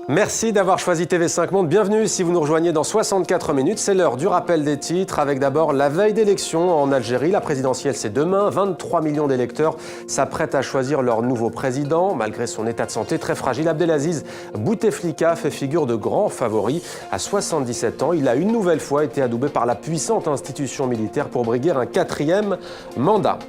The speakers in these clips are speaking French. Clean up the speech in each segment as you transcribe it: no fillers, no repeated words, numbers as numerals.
Merci d'avoir choisi TV5 Monde. Bienvenue si vous nous rejoignez dans 64 minutes. C'est l'heure du rappel des titres avec d'abord la veille d'élection en Algérie. La présidentielle, c'est demain. 23 millions d'électeurs s'apprêtent à choisir leur nouveau président. Malgré son état de santé très fragile, Abdelaziz Bouteflika fait figure de grand favori. À 77 ans, il a une nouvelle fois été adoubé par la puissante institution militaire pour briguer un 4e mandat.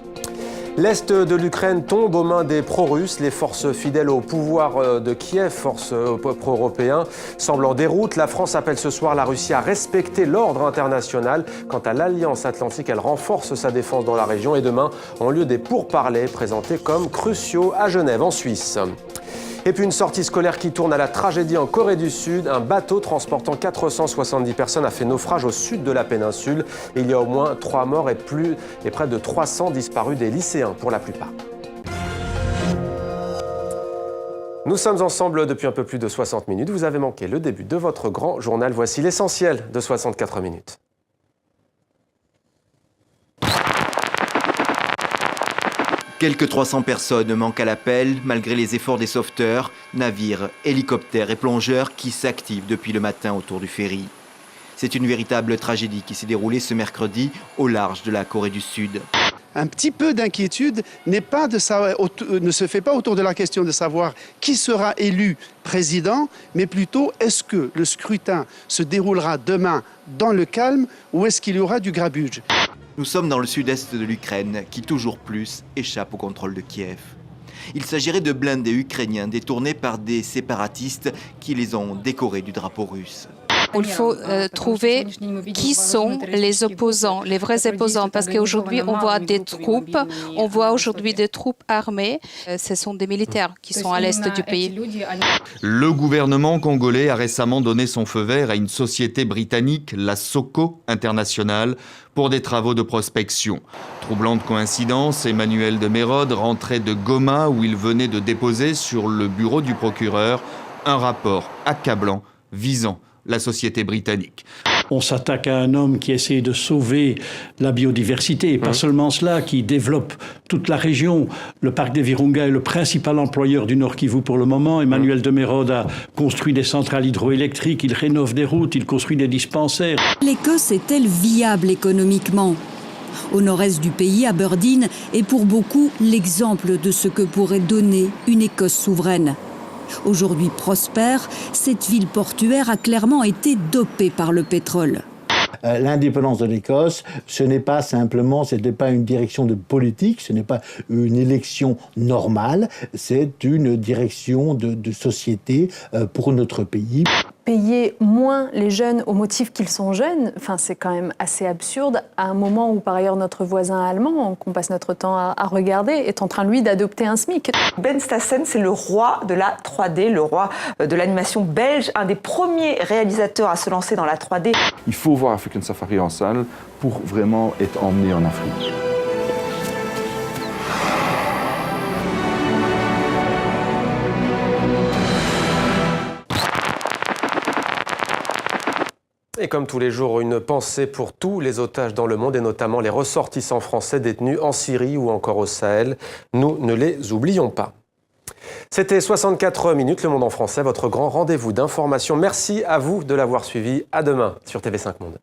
L'Est de l'Ukraine tombe aux mains des pro-russes. Les forces fidèles au pouvoir de Kiev, forces pro-européens, semblent en déroute. La France appelle ce soir la Russie à respecter l'ordre international. Quant à l'Alliance Atlantique, elle renforce sa défense dans la région et demain ont lieu des pourparlers présentés comme cruciaux à Genève, en Suisse. Et puis une sortie scolaire qui tourne à la tragédie en Corée du Sud. Un bateau transportant 470 personnes a fait naufrage au sud de la péninsule. Et il y a au moins 3 morts et près de 300 disparus, des lycéens pour la plupart. Nous sommes ensemble depuis un peu plus de 60 minutes. Vous avez manqué le début de votre grand journal. Voici l'essentiel de 64 minutes. Quelques 300 personnes manquent à l'appel, malgré les efforts des sauveteurs, navires, hélicoptères et plongeurs qui s'activent depuis le matin autour du ferry. C'est une véritable tragédie qui s'est déroulée ce mercredi au large de la Corée du Sud. Un petit peu d'inquiétude ne se fait pas autour de la question de savoir qui sera élu président, mais plutôt est-ce que le scrutin se déroulera demain dans le calme ou est-ce qu'il y aura du grabuge ? Nous sommes dans le sud-est de l'Ukraine, qui toujours plus échappe au contrôle de Kiev. Il s'agirait de blindés ukrainiens détournés par des séparatistes qui les ont décorés du drapeau russe. Il faut trouver qui sont les opposants, les vrais opposants, parce qu'aujourd'hui on voit des troupes armées. Ce sont des militaires qui sont à l'est du pays. Le gouvernement congolais a récemment donné son feu vert à une société britannique, la Soko International, pour des travaux de prospection. Troublante coïncidence, Emmanuel de Mérode rentrait de Goma où il venait de déposer sur le bureau du procureur un rapport accablant visant la société britannique. On s'attaque à un homme qui essaie de sauver la biodiversité, et pas seulement cela, qui développe toute la région. Le parc des Virunga est le principal employeur du Nord Kivu pour le moment. Emmanuel de Mérode a construit des centrales hydroélectriques, il rénove des routes, il construit des dispensaires. L'Écosse est-elle viable économiquement ? Au nord-est du pays, Aberdeen est pour beaucoup l'exemple de ce que pourrait donner une Écosse souveraine. Aujourd'hui prospère, cette ville portuaire a clairement été dopée par le pétrole. L'indépendance de l'Écosse, ce n'est pas une direction de politique, ce n'est pas une élection normale, c'est une direction de société pour notre pays. Payer moins les jeunes au motif qu'ils sont jeunes, c'est quand même assez absurde, à un moment où par ailleurs notre voisin allemand, qu'on passe notre temps à regarder, est en train lui d'adopter un SMIC. Ben Stassen, c'est le roi de la 3D, le roi de l'animation belge, un des premiers réalisateurs à se lancer dans la 3D. Il faut voir African Safari en salle pour vraiment être emmené en Afrique. Et comme tous les jours, une pensée pour tous les otages dans le monde et notamment les ressortissants français détenus en Syrie ou encore au Sahel. Nous ne les oublions pas. C'était 64 minutes, Le Monde en français, votre grand rendez-vous d'information. Merci à vous de l'avoir suivi. À demain sur TV5 Monde.